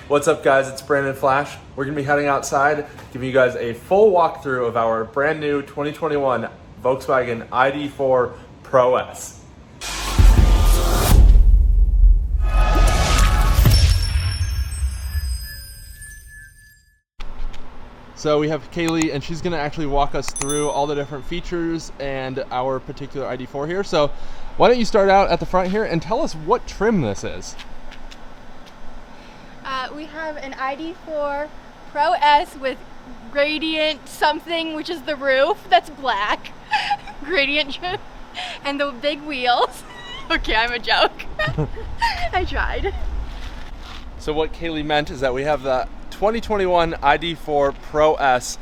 What's up guys, it's Brandon Flash. We're gonna be heading outside, giving you guys a full walkthrough of our brand new 2021 Volkswagen ID.4 Pro S. So we have Kaylee, and she's gonna actually walk us through all the different features and our particular ID.4 here. So why don't you start out at the front here and tell us what trim this is? We have an ID.4 Pro S with gradient something, which is the roof, that's black, gradient trim, and the big wheels. Okay, I'm a joke. I tried. So what Kaylee meant is that we have the 2021 ID.4 Pro S,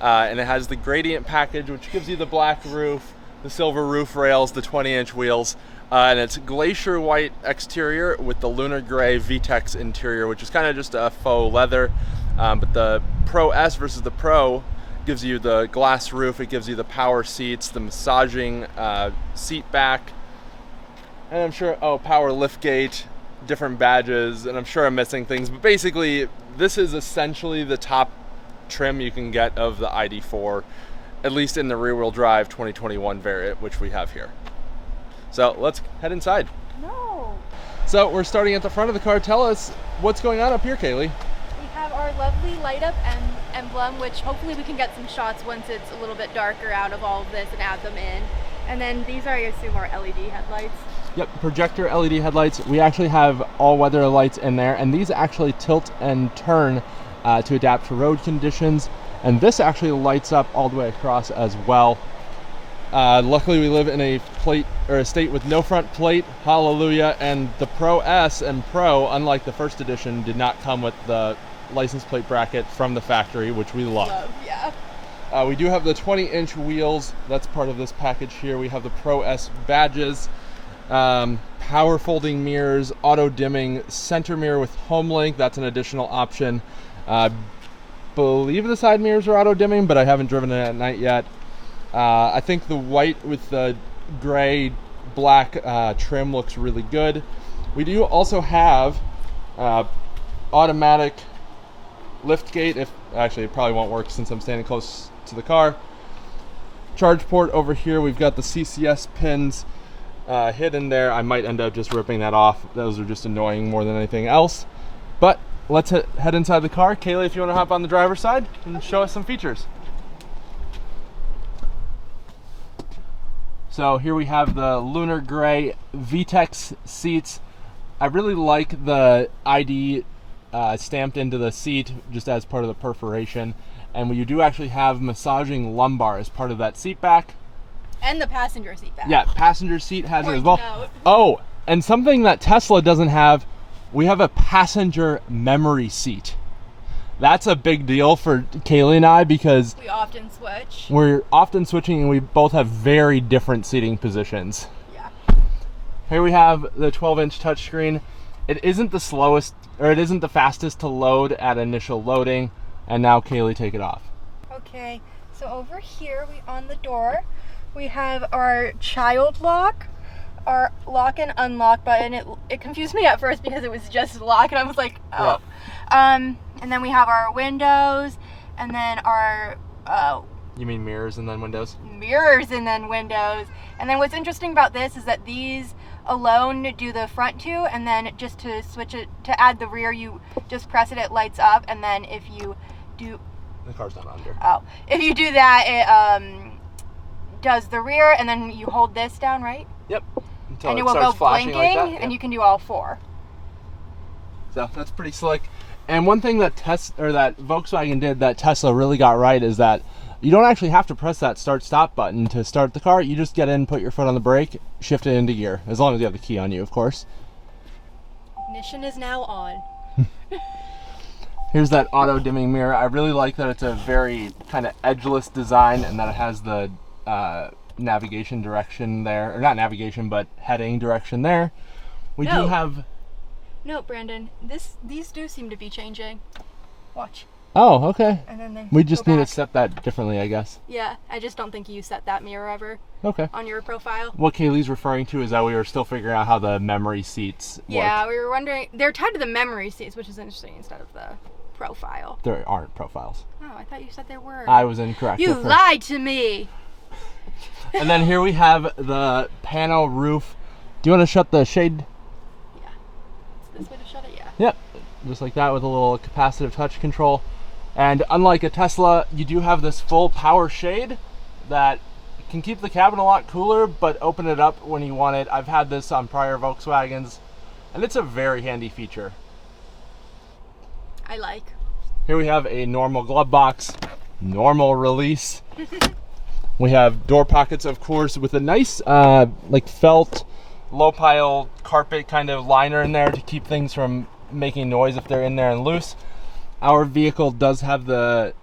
and it has the gradient package, which gives you the black roof, the silver roof rails, the 20-inch wheels, and it's glacier white exterior with the lunar gray VTEX interior, which is kind of just a faux leather. But the Pro S versus the Pro gives you the glass roof, it gives you the power seats, the massaging seat back, and I'm sure, power lift gate, different badges, and I'm sure I'm missing things, but basically this is essentially the top trim you can get of the ID.4, at least in the rear-wheel drive 2021 variant, which we have here. So let's head inside. No. So we're starting at the front of the car. Tell us what's going on up here, Kaylee. We have our lovely light up emblem, which hopefully we can get some shots once it's a little bit darker out of all of this and add them in. And then these are, I assume, our LED headlights. Yep, projector LED headlights. We actually have all-weather lights in there, and these actually tilt and turn to adapt to road conditions. And this actually lights up all the way across as well. Luckily, we live in a state with no front plate. Hallelujah! And the Pro S and Pro, unlike the first edition, did not come with the license plate bracket from the factory, which we love. Yeah. We do have the 20-inch wheels. That's part of this package here. We have the Pro S badges. Power folding mirrors, auto dimming, center mirror with home link, that's an additional option. Believe the side mirrors are auto dimming, but I haven't driven it at night yet. I think the white with the gray black trim looks really good. We do also have automatic lift gate. Actually it probably won't work since I'm standing close to the car. Charge port over here. We've got the CCS pins hidden there. I might end up just ripping that off. Those are just annoying more than anything else. But let's head inside the car. Kaylee, if you want to hop on the driver's side and show us some features. So here we have the lunar gray VTEX seats. I really like the ID stamped into the seat just as part of the perforation. And you do actually have massaging lumbar as part of that seat back. And the passenger seat back. Yeah, passenger seat has it as well. Note. Oh, and something that Tesla doesn't have, we have a passenger memory seat. That's a big deal for Kaylee and I because we often switch. We're often switching and we both have very different seating positions. Yeah. Here we have the 12-inch touchscreen. It isn't the slowest, or it isn't the fastest to load at initial loading. And now Kaylee, take it off. Okay, so over here on the door, we have our child lock, our lock and unlock button. It confused me at first because it was just lock and I was like, oh. Yeah. And then we have our windows, and then our you mean mirrors and then windows? Mirrors and then windows. And then what's interesting about this is that these alone do the front two, and then just to switch it to add the rear, you just press it, it lights up, and then if you do, the car's not under. Oh, if you do that, it does the rear, and then you hold this down, right? Yep. Until and it will starts go flashing blinking, like that. Yep. and you can do all four. So that's pretty slick. And one thing that that Volkswagen did that Tesla really got right is that you don't actually have to press that start-stop button to start the car. You just get in, put your foot on the brake, shift it into gear, as long as you have the key on you, of course. Ignition is now on. Here's that auto dimming mirror. I really like that it's a very kind of edgeless design and that it has the navigation direction there, or not navigation, but heading direction there. We do have... No, Brandon, these do seem to be changing. Watch. Oh, okay. And then they We just go need to back. set that differently, I guess. Yeah, I just don't think you set that mirror ever Okay. on your profile. What Kaylee's referring to is that we were still figuring out how the memory seats work. Yeah, we were wondering. They're tied to the memory seats, which is interesting instead of the profile. There aren't profiles. Oh, I thought you said there were. I was incorrect. You at first. lied to me. And then here we have the panel roof. Do you want to shut the shade? Yeah. Is this way to shut it? Yeah. Yep. Just like that with a little capacitive touch control. And unlike a Tesla, you do have this full power shade that can keep the cabin a lot cooler, but open it up when you want it. I've had this on prior Volkswagens, and it's a very handy feature. I like. Here we have a normal glove box, normal release. We have door pockets, of course, with a nice like felt low pile carpet kind of liner in there to keep things from making noise if they're in there and loose. Our vehicle does have the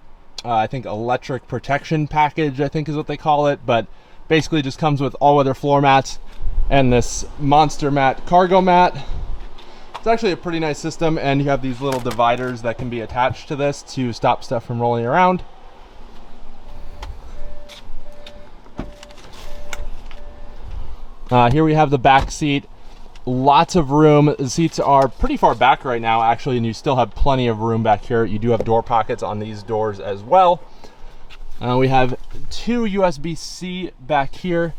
I think electric protection package, I think is what they call it, but basically just comes with all-weather floor mats and this monster mat cargo mat. It's actually a pretty nice system, and you have these little dividers that can be attached to this to stop stuff from rolling around. Here we have the back seat. Lots of room. The seats are pretty far back right now, actually, and you still have plenty of room back here. You do have door pockets on these doors as well. We have two USB-C back here,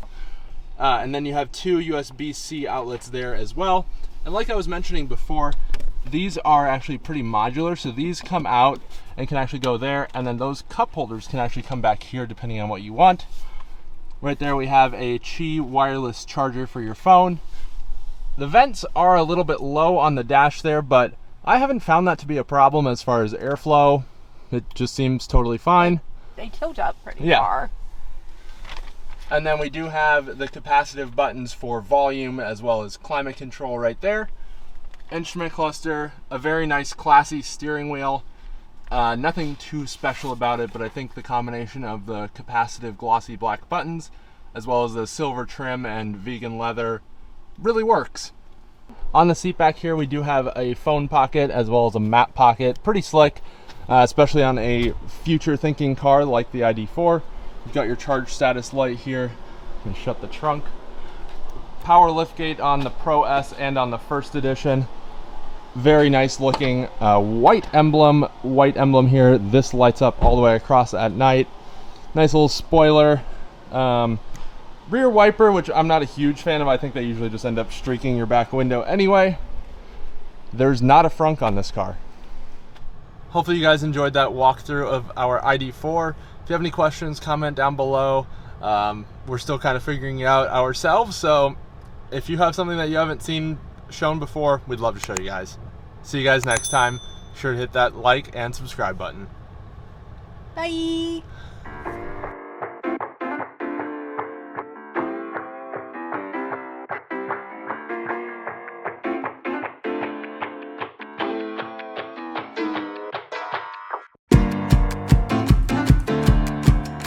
and then you have two USB-C outlets there as well. And like I was mentioning before, these are actually pretty modular, so these come out and can actually go there, and then those cup holders can actually come back here depending on what you want. Right there we have a Qi wireless charger for your phone. The vents are a little bit low on the dash there, but I haven't found that to be a problem as far as airflow. It just seems totally fine. They tilt up pretty Yeah. far. And then we do have the capacitive buttons for volume as well as climate control right there. Instrument cluster, a very nice classy steering wheel. Nothing too special about it, but I think the combination of the capacitive glossy black buttons as well as the silver trim and vegan leather really works. On the seat back here we do have a phone pocket as well as a map pocket. Pretty slick, especially on a future thinking car like the ID.4. You've got your charge status light here. You can shut the trunk. Power liftgate on the Pro S and on the first edition. Very nice looking white emblem here. This lights up all the way across at night. Nice little spoiler. Rear wiper, which I'm not a huge fan of. I think they usually just end up streaking your back window anyway. There's not a frunk on this car. Hopefully you guys enjoyed that walkthrough of our ID.4. If you have any questions, comment down below. We're still kind of figuring it out ourselves, so if you have something that you haven't seen shown before, we'd love to show you guys. See you guys next time. Be sure to hit that like and subscribe button. Bye.